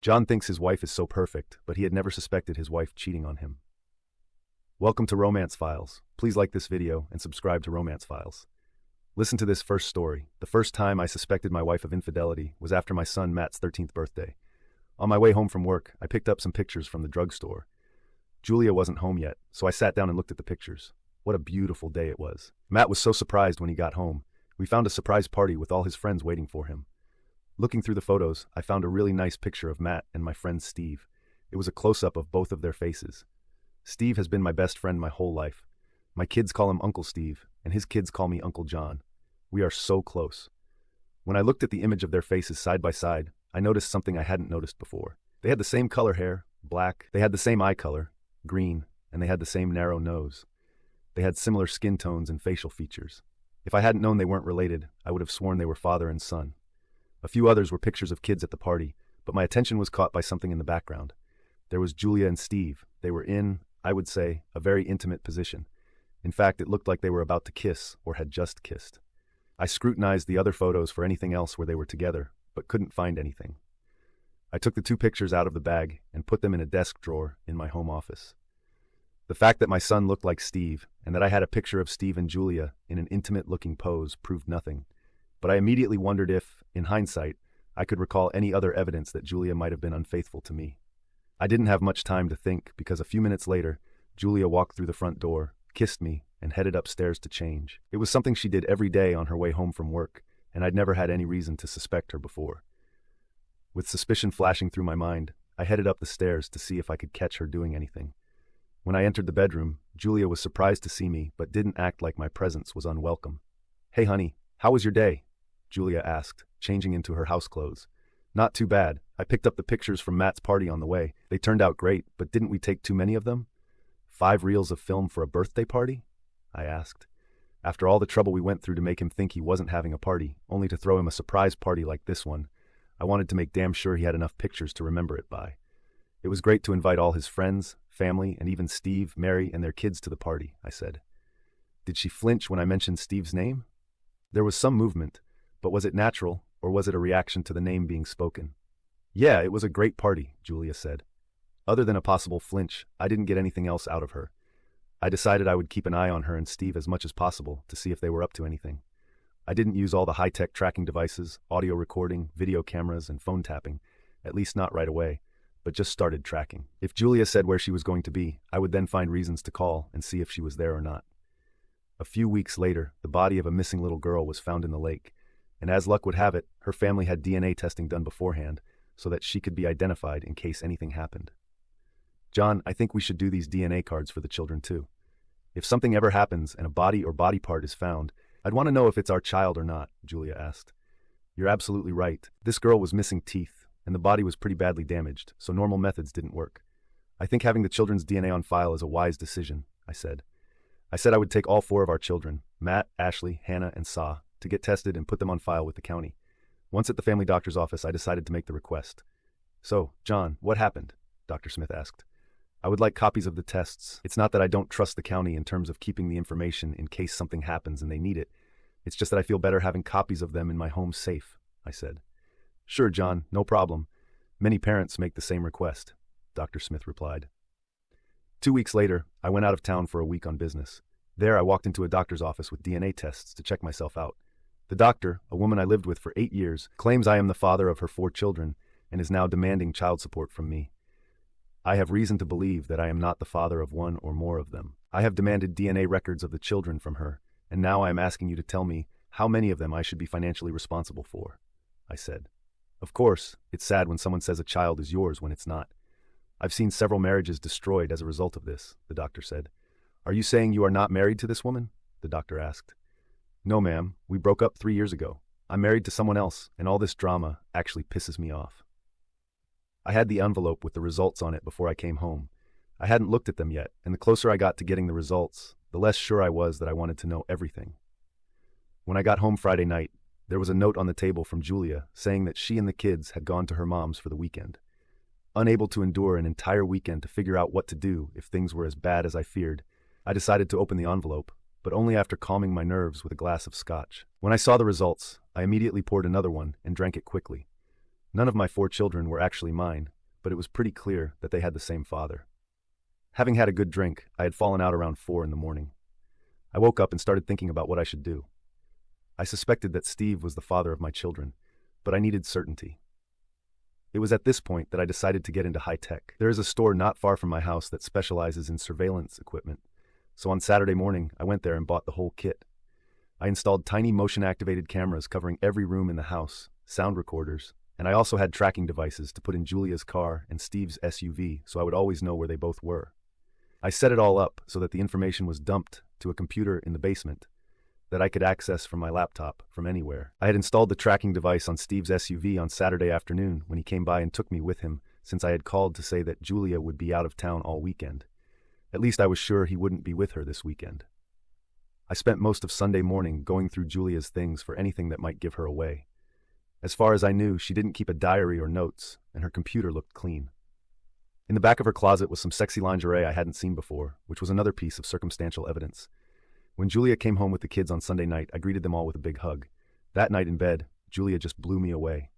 John thinks his wife is so perfect, but he had never suspected his wife cheating on him. Welcome to Romance Files. Please like this video and subscribe to Romance Files. Listen to this first story. The first time I suspected my wife of infidelity was after my son Matt's 13th birthday. On my way home from work, I picked up some pictures from the drugstore. Julia wasn't home yet, so I sat down and looked at the pictures. What a beautiful day it was. Matt was so surprised when he got home. We found a surprise party with all his friends waiting for him. Looking through the photos, I found a really nice picture of Matt and my friend Steve. It was a close-up of both of their faces. Steve has been my best friend my whole life. My kids call him Uncle Steve, and his kids call me Uncle John. We are so close. When I looked at the image of their faces side by side, I noticed something I hadn't noticed before. They had the same color hair, black. They had the same eye color, green, and they had the same narrow nose. They had similar skin tones and facial features. If I hadn't known they weren't related, I would have sworn they were father and son. A few others were pictures of kids at the party, but my attention was caught by something in the background. There was Julia and Steve. They were in, I would say, a very intimate position. In fact, it looked like they were about to kiss or had just kissed. I scrutinized the other photos for anything else where they were together, but couldn't find anything. I took the two pictures out of the bag and put them in a desk drawer in my home office. The fact that my son looked like Steve and that I had a picture of Steve and Julia in an intimate-looking pose proved nothing, but I immediately wondered if, in hindsight, I could recall any other evidence that Julia might have been unfaithful to me. I didn't have much time to think because a few minutes later, Julia walked through the front door, kissed me, and headed upstairs to change. It was something she did every day on her way home from work, and I'd never had any reason to suspect her before. With suspicion flashing through my mind, I headed up the stairs to see if I could catch her doing anything. When I entered the bedroom, Julia was surprised to see me, but didn't act like my presence was unwelcome. "Hey honey, how was your day?" Julia asked, changing into her house clothes. "Not too bad. I picked up the pictures from Matt's party on the way. They turned out great, but didn't we take too many of them?" 5 reels of film for a birthday party? I asked. After all the trouble we went through to make him think he wasn't having a party, only to throw him a surprise party like this one, I wanted to make damn sure he had enough pictures to remember it by. It was great to invite all his friends, family, and even Steve, Mary, and their kids to the party, I said. Did she flinch when I mentioned Steve's name? There was some movement, but was it natural, or was it a reaction to the name being spoken? "Yeah, it was a great party," Julia said. Other than a possible flinch, I didn't get anything else out of her. I decided I would keep an eye on her and Steve as much as possible to see if they were up to anything. I didn't use all the high-tech tracking devices, audio recording, video cameras, and phone tapping, at least not right away, but just started tracking. If Julia said where she was going to be, I would then find reasons to call and see if she was there or not. A few weeks later, the body of a missing little girl was found in the lake, and as luck would have it, her family had DNA testing done beforehand so that she could be identified in case anything happened. "John, I think we should do these DNA cards for the children too. If something ever happens and a body or body part is found, I'd want to know if it's our child or not," Julia asked. "You're absolutely right. This girl was missing teeth, and the body was pretty badly damaged, so normal methods didn't work. I think having the children's DNA on file is a wise decision," I said. I would take all 4 of our children, Matt, Ashley, Hannah, and Sa, to get tested and put them on file with the county. Once at the family doctor's office, I decided to make the request. "So, John, what happened?" Dr. Smith asked. "I would like copies of the tests. It's not that I don't trust the county in terms of keeping the information in case something happens and they need it. It's just that I feel better having copies of them in my home safe," I said. "Sure, John, no problem. Many parents make the same request," Dr. Smith replied. 2 weeks later, I went out of town for a week on business. There, I walked into a doctor's office with DNA tests to check myself out. The doctor, a woman I lived with for 8 years, claims I am the father of her 4 children and is now demanding child support from me. I have reason to believe that I am not the father of one or more of them. I have demanded DNA records of the children from her, and now I am asking you to tell me how many of them I should be financially responsible for," I said. "Of course, it's sad when someone says a child is yours when it's not. I've seen several marriages destroyed as a result of this," the doctor said. "Are you saying you are not married to this woman?" the doctor asked. "No, ma'am. We broke up 3 years ago. I'm married to someone else, and all this drama actually pisses me off." I had the envelope with the results on it before I came home. I hadn't looked at them yet, and the closer I got to getting the results, the less sure I was that I wanted to know everything. When I got home Friday night, there was a note on the table from Julia saying that she and the kids had gone to her mom's for the weekend. Unable to endure an entire weekend to figure out what to do if things were as bad as I feared, I decided to open the envelope, but only after calming my nerves with a glass of scotch. When I saw the results, I immediately poured another one and drank it quickly. None of my 4 children were actually mine, but it was pretty clear that they had the same father. Having had a good drink, I had fallen out around 4 in the morning. I woke up and started thinking about what I should do. I suspected that Steve was the father of my children, but I needed certainty. It was at this point that I decided to get into high tech. There is a store not far from my house that specializes in surveillance equipment, so on Saturday morning I went there and bought the whole kit. I installed tiny motion-activated cameras covering every room in the house, sound recorders, and I also had tracking devices to put in Julia's car and Steve's SUV so I would always know where they both were. I set it all up so that the information was dumped to a computer in the basement that I could access from my laptop from anywhere. I had installed the tracking device on Steve's SUV on Saturday afternoon when he came by and took me with him, since I had called to say that Julia would be out of town all weekend. At least I was sure he wouldn't be with her this weekend. I spent most of Sunday morning going through Julia's things for anything that might give her away. As far as I knew, she didn't keep a diary or notes, and her computer looked clean. In the back of her closet was some sexy lingerie I hadn't seen before, which was another piece of circumstantial evidence. When Julia came home with the kids on Sunday night, I greeted them all with a big hug. That night in bed, Julia just blew me away.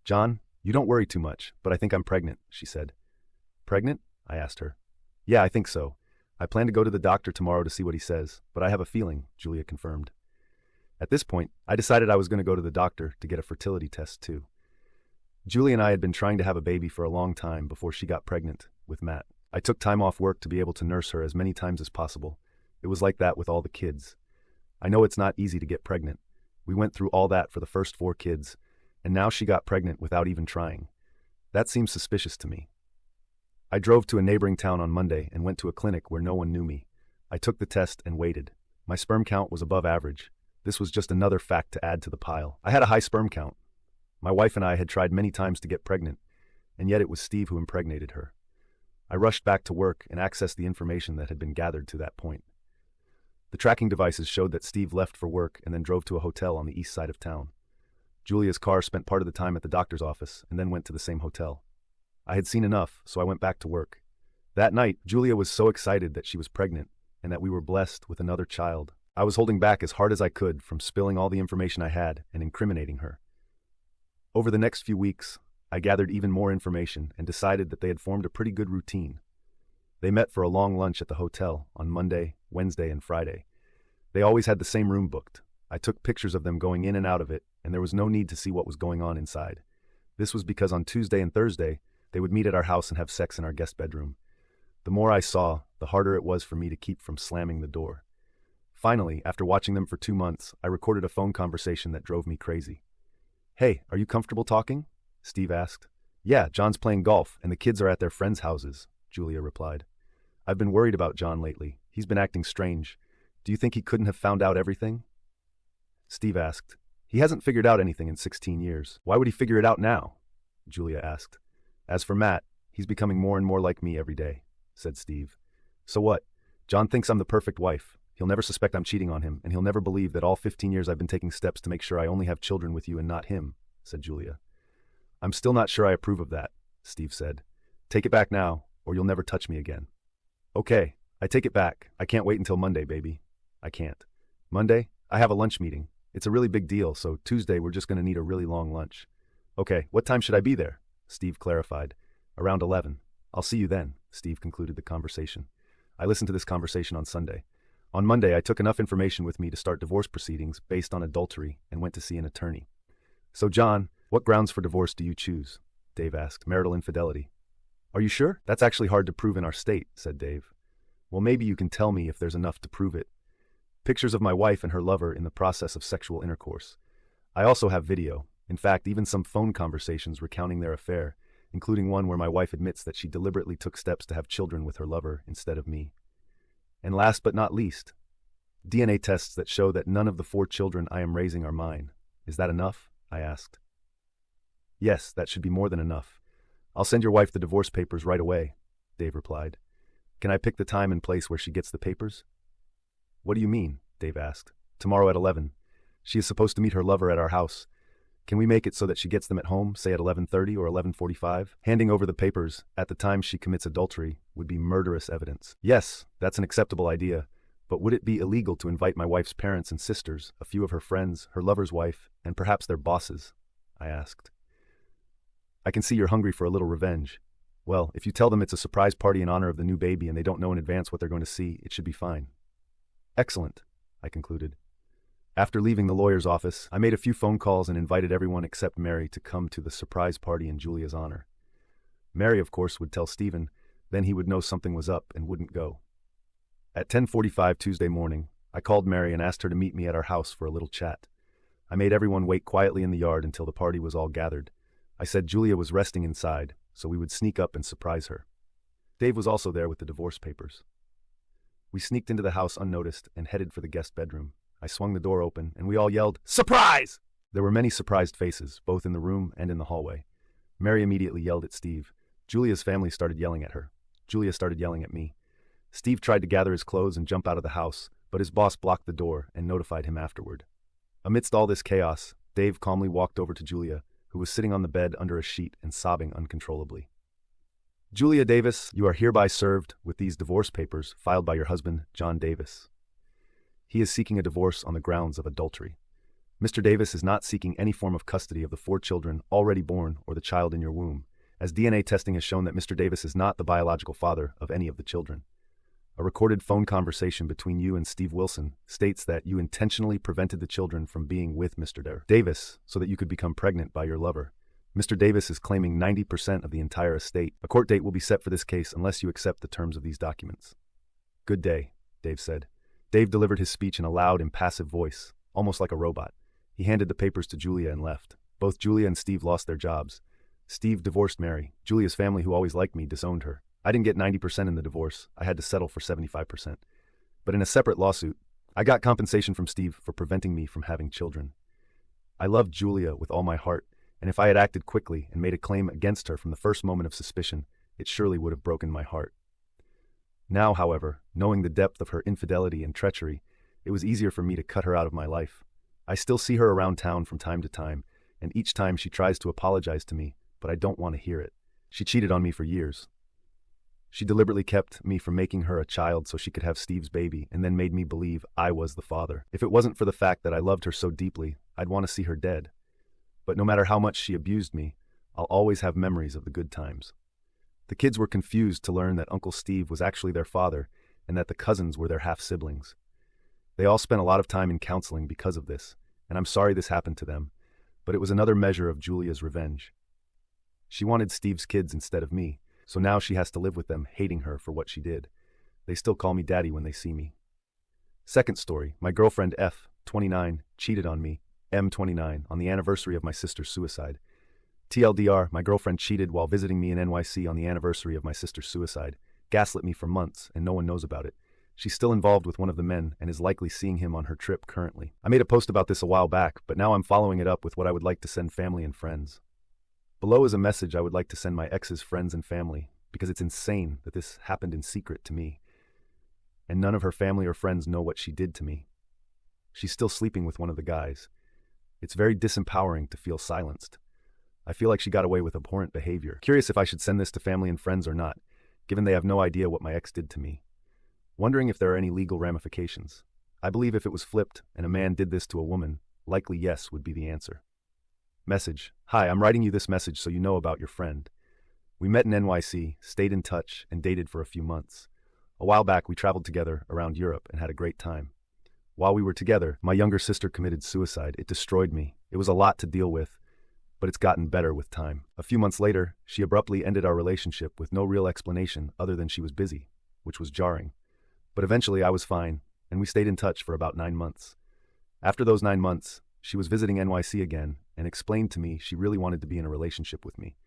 "John, you don't worry too much, but I think I'm pregnant," she said. "Pregnant?" I asked her. "Yeah, I think so. I plan to go to the doctor tomorrow to see what he says, but I have a feeling," Julia confirmed. At this point, I decided I was going to go to the doctor to get a fertility test too. Julia and I had been trying to have a baby for a long time before she got pregnant with Matt. I took time off work to be able to nurse her as many times as possible. It was like that with all the kids. I know it's not easy to get pregnant. We went through all that for the first 4 kids, and now she got pregnant without even trying. That seems suspicious to me. I drove to a neighboring town on Monday and went to a clinic where no one knew me. I took the test and waited. My sperm count was above average. This was just another fact to add to the pile. I had a high sperm count. My wife and I had tried many times to get pregnant, and yet it was Steve who impregnated her. I rushed back to work and accessed the information that had been gathered to that point. The tracking devices showed that Steve left for work and then drove to a hotel on the east side of town. Julia's car spent part of the time at the doctor's office and then went to the same hotel. I had seen enough, so I went back to work. That night, Julia was so excited that she was pregnant and that we were blessed with another child. I was holding back as hard as I could from spilling all the information I had and incriminating her. Over the next few weeks, I gathered even more information and decided that they had formed a pretty good routine. They met for a long lunch at the hotel on Monday, Wednesday, and Friday. They always had the same room booked. I took pictures of them going in and out of it, and there was no need to see what was going on inside. This was because on Tuesday and Thursday, they would meet at our house and have sex in our guest bedroom. The more I saw, the harder it was for me to keep from slamming the door. Finally, after watching them for 2 months, I recorded a phone conversation that drove me crazy. "Hey, are you comfortable talking?" Steve asked. "Yeah, John's playing golf, and the kids are at their friends' houses," Julia replied. "I've been worried about John lately. He's been acting strange. Do you think he couldn't have found out everything?" Steve asked. "He hasn't figured out anything in 16 years. Why would he figure it out now?" Julia asked. "As for Matt, he's becoming more and more like me every day," said Steve. "So what? John thinks I'm the perfect wife. He'll never suspect I'm cheating on him, and he'll never believe that all 15 years I've been taking steps to make sure I only have children with you and not him," said Julia. "I'm still not sure I approve of that," Steve said. "Take it back now, or you'll never touch me again." "Okay, I take it back. I can't wait until Monday, baby." "I can't." "Monday? I have a lunch meeting. It's a really big deal, so Tuesday we're just going to need a really long lunch." "Okay, what time should I be there?" Steve clarified. "Around 11. I'll see you then," Steve concluded the conversation. I listened to this conversation on Sunday. On Monday, I took enough information with me to start divorce proceedings based on adultery and went to see an attorney. "So, John, what grounds for divorce do you choose?" Dave asked. "Marital infidelity." "Are you sure? That's actually hard to prove in our state," said Dave. "Well, maybe you can tell me if there's enough to prove it." "Pictures of my wife and her lover in the process of sexual intercourse. I also have video. In fact, even some phone conversations recounting their affair, including one where my wife admits that she deliberately took steps to have children with her lover instead of me. And last but not least, DNA tests that show that none of the 4 children I am raising are mine. Is that enough?" I asked. "Yes, that should be more than enough. I'll send your wife the divorce papers right away," Dave replied. "Can I pick the time and place where she gets the papers?" "What do you mean?" Dave asked. "Tomorrow at 11. She is supposed to meet her lover at our house. Can we make it so that she gets them at home, say at 11:30 or 11:45? Handing over the papers at the time she commits adultery would be murderous evidence." "Yes, that's an acceptable idea, but would it be illegal to invite my wife's parents and sisters, a few of her friends, her lover's wife, and perhaps their bosses?" I asked. I can see you're hungry for a little revenge. Well, if you tell them it's a surprise party in honor of the new baby and they don't know in advance what they're going to see, it should be fine. Excellent, I concluded. After leaving the lawyer's office, I made a few phone calls and invited everyone except Mary to come to the surprise party in Julia's honor. Mary, of course, would tell Stephen, then he would know something was up and wouldn't go. At 10:45 Tuesday morning, I called Mary and asked her to meet me at our house for a little chat. I made everyone wait quietly in the yard until the party was all gathered. I said Julia was resting inside, so we would sneak up and surprise her. Dave was also there with the divorce papers. We sneaked into the house unnoticed and headed for the guest bedroom. I swung the door open, and we all yelled, "Surprise!" There were many surprised faces, both in the room and in the hallway. Mary immediately yelled at Steve. Julia's family started yelling at her. Julia started yelling at me. Steve tried to gather his clothes and jump out of the house, but his boss blocked the door and notified him afterward. Amidst all this chaos, Dave calmly walked over to Julia, who was sitting on the bed under a sheet and sobbing uncontrollably. "Julia Davis, you are hereby served with these divorce papers filed by your husband, John Davis. He is seeking a divorce on the grounds of adultery. Mr. Davis is not seeking any form of custody of the 4 children already born or the child in your womb, as DNA testing has shown that Mr. Davis is not the biological father of any of the children. A recorded phone conversation between you and Steve Wilson states that you intentionally prevented the children from being with Mr. Davis so that you could become pregnant by your lover. Mr. Davis is claiming 90% of the entire estate. A court date will be set for this case unless you accept the terms of these documents." "Good day," Dave said. Dave delivered his speech in a loud, impassive voice, almost like a robot. He handed the papers to Julia and left. Both Julia and Steve lost their jobs. Steve divorced Mary. Julia's family, who always liked me, disowned her. I didn't get 90% in the divorce. I had to settle for 75%. But in a separate lawsuit, I got compensation from Steve for preventing me from having children. I loved Julia with all my heart, and if I had acted quickly and made a claim against her from the first moment of suspicion, it surely would have broken my heart. Now, however, knowing the depth of her infidelity and treachery, it was easier for me to cut her out of my life. I still see her around town from time to time, and each time she tries to apologize to me, but I don't want to hear it. She cheated on me for years. She deliberately kept me from making her a child so she could have Steve's baby, and then made me believe I was the father. If it wasn't for the fact that I loved her so deeply, I'd want to see her dead. But no matter how much she abused me, I'll always have memories of the good times. The kids were confused to learn that Uncle Steve was actually their father and that the cousins were their half-siblings. They all spent a lot of time in counseling because of this, and I'm sorry this happened to them, but it was another measure of Julia's revenge. She wanted Steve's kids instead of me, so now she has to live with them hating her for what she did. They still call me daddy when they see me. Second story, my girlfriend F, 29, cheated on me, M, 29, on the anniversary of my sister's suicide. TLDR, my girlfriend cheated while visiting me in NYC on the anniversary of my sister's suicide, gaslit me for months, and no one knows about it. She's still involved with one of the men and is likely seeing him on her trip currently. I made a post about this a while back, but now I'm following it up with what I would like to send family and friends. Below is a message I would like to send my ex's friends and family, because it's insane that this happened in secret to me, and none of her family or friends know what she did to me. She's still sleeping with one of the guys. It's very disempowering to feel silenced. I feel like she got away with abhorrent behavior. Curious if I should send this to family and friends or not, given they have no idea what my ex did to me. Wondering if there are any legal ramifications. I believe if it was flipped and a man did this to a woman, likely yes would be the answer. Message. Hi, I'm writing you this message so you know about your friend. We met in NYC, stayed in touch, and dated for a few months. A while back, we traveled together around Europe and had a great time. While we were together, my younger sister committed suicide. It destroyed me. It was a lot to deal with, but it's gotten better with time. A few months later, she abruptly ended our relationship with no real explanation other than she was busy, which was jarring. But eventually I was fine, and we stayed in touch for about 9 months. After those 9 months, she was visiting NYC again and explained to me she really wanted to be in a relationship with me.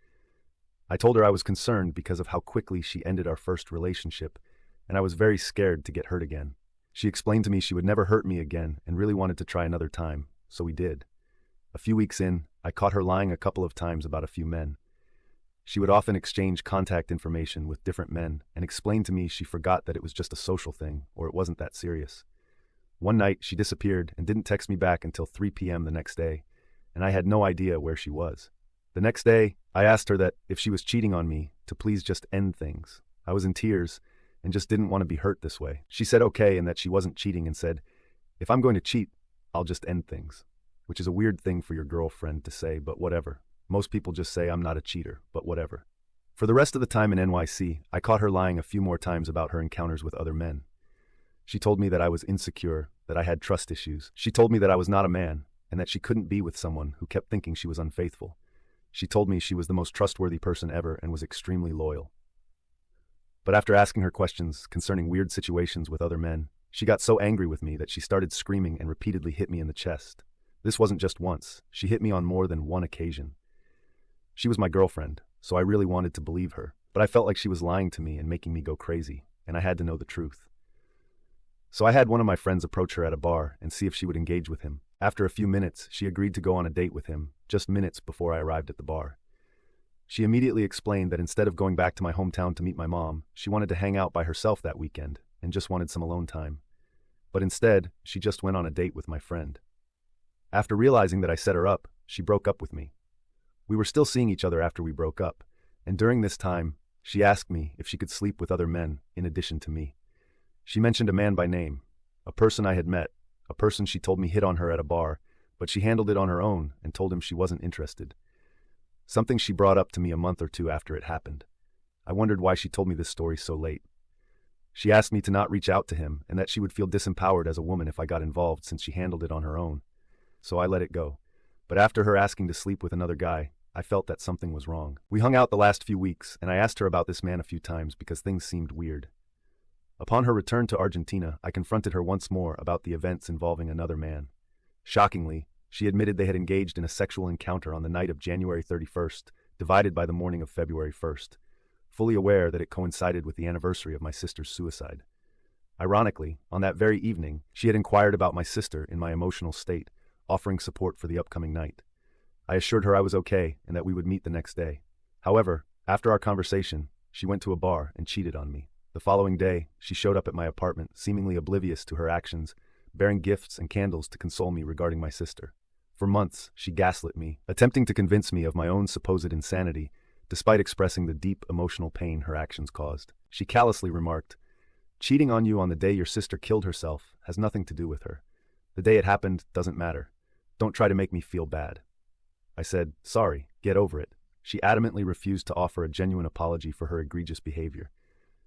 I told her I was concerned because of how quickly she ended our first relationship, and I was very scared to get hurt again. She explained to me she would never hurt me again and really wanted to try another time, so we did. A few weeks in, I caught her lying a couple of times about a few men. She would often exchange contact information with different men and explained to me she forgot that it was just a social thing or it wasn't that serious. One night, she disappeared and didn't text me back until 3 p.m. the next day, and I had no idea where she was. The next day, I asked her that if she was cheating on me, to please just end things. I was in tears and just didn't want to be hurt this way. She said okay and that she wasn't cheating and said, if I'm going to cheat, I'll just end things, which is a weird thing for your girlfriend to say, but whatever. Most people just say I'm not a cheater, but whatever. For the rest of the time in NYC, I caught her lying a few more times about her encounters with other men. She told me that I was insecure, that I had trust issues. She told me that I was not a man, and that she couldn't be with someone who kept thinking she was unfaithful. She told me she was the most trustworthy person ever and was extremely loyal. But after asking her questions concerning weird situations with other men, she got so angry with me that she started screaming and repeatedly hit me in the chest. This wasn't just once. She hit me on more than one occasion. She was my girlfriend, so I really wanted to believe her, but I felt like she was lying to me and making me go crazy, and I had to know the truth. So I had one of my friends approach her at a bar and see if she would engage with him. After a few minutes, she agreed to go on a date with him, just minutes before I arrived at the bar. She immediately explained that instead of going back to my hometown to meet my mom, she wanted to hang out by herself that weekend and just wanted some alone time. But instead, she just went on a date with my friend. After realizing that I set her up, she broke up with me. We were still seeing each other after we broke up, and during this time, she asked me if she could sleep with other men in addition to me. She mentioned a man by name, a person I had met, a person she told me hit on her at a bar, but she handled it on her own and told him she wasn't interested. Something she brought up to me a month or two after it happened. I wondered why she told me this story so late. She asked me to not reach out to him and that she would feel disempowered as a woman if I got involved since she handled it on her own. So I let it go. But after her asking to sleep with another guy, I felt that something was wrong. We hung out the last few weeks, and I asked her about this man a few times because things seemed weird. Upon her return to Argentina, I confronted her once more about the events involving another man. Shockingly, she admitted they had engaged in a sexual encounter on the night of January 31st, divided by the morning of February 1st, fully aware that it coincided with the anniversary of my sister's suicide. Ironically, on that very evening, she had inquired about my sister in my emotional state, offering support for the upcoming night. I assured her I was okay and that we would meet the next day. However, after our conversation, she went to a bar and cheated on me. The following day, she showed up at my apartment, seemingly oblivious to her actions, bearing gifts and candles to console me regarding my sister. For months, she gaslit me, attempting to convince me of my own supposed insanity, despite expressing the deep emotional pain her actions caused. She callously remarked, "Cheating on you on the day your sister killed herself has nothing to do with her. The day it happened doesn't matter. Don't try to make me feel bad." I said, "Sorry, get over it." She adamantly refused to offer a genuine apology for her egregious behavior.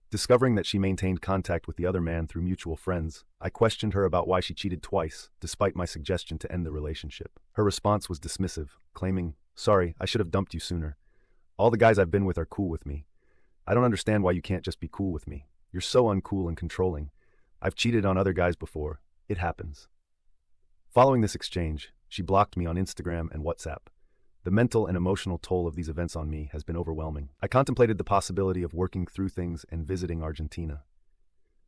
Discovering that she maintained contact with the other man through mutual friends, I questioned her about why she cheated twice, despite my suggestion to end the relationship. Her response was dismissive, claiming, "Sorry, I should have dumped you sooner. All the guys I've been with are cool with me. I don't understand why you can't just be cool with me. You're so uncool and controlling. I've cheated on other guys before. It happens." Following this exchange, she blocked me on Instagram and WhatsApp. The mental and emotional toll of these events on me has been overwhelming. I contemplated the possibility of working through things and visiting Argentina.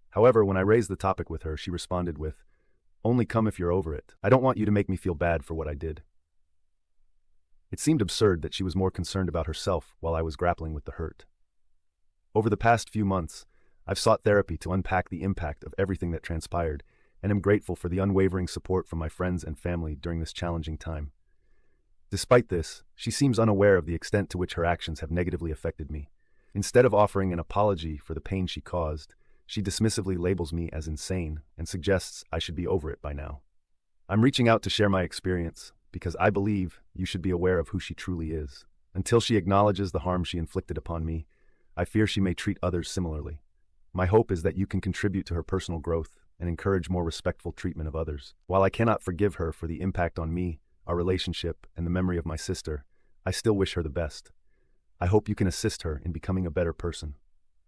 However, when I raised the topic with her, she responded with, "Only come if you're over it. I don't want you to make me feel bad for what I did." It seemed absurd that she was more concerned about herself while I was grappling with the hurt. Over the past few months, I've sought therapy to unpack the impact of everything that transpired, and am grateful for the unwavering support from my friends and family during this challenging time. Despite this, she seems unaware of the extent to which her actions have negatively affected me. Instead of offering an apology for the pain she caused, she dismissively labels me as insane and suggests I should be over it by now. I'm reaching out to share my experience because I believe you should be aware of who she truly is. Until she acknowledges the harm she inflicted upon me, I fear she may treat others similarly. My hope is that you can contribute to her personal growth and encourage more respectful treatment of others. While I cannot forgive her for the impact on me, our relationship, and the memory of my sister, I still wish her the best. I hope you can assist her in becoming a better person.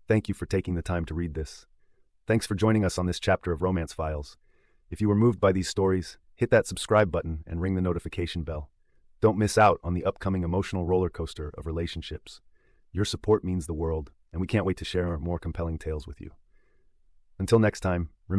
Thank you for taking the time to read this. Thanks for joining us on this chapter of Romance Files. If you were moved by these stories, hit that subscribe button and ring the notification bell. Don't miss out on the upcoming emotional roller coaster of relationships. Your support means the world, and we can't wait to share more compelling tales with you. Until next time, remember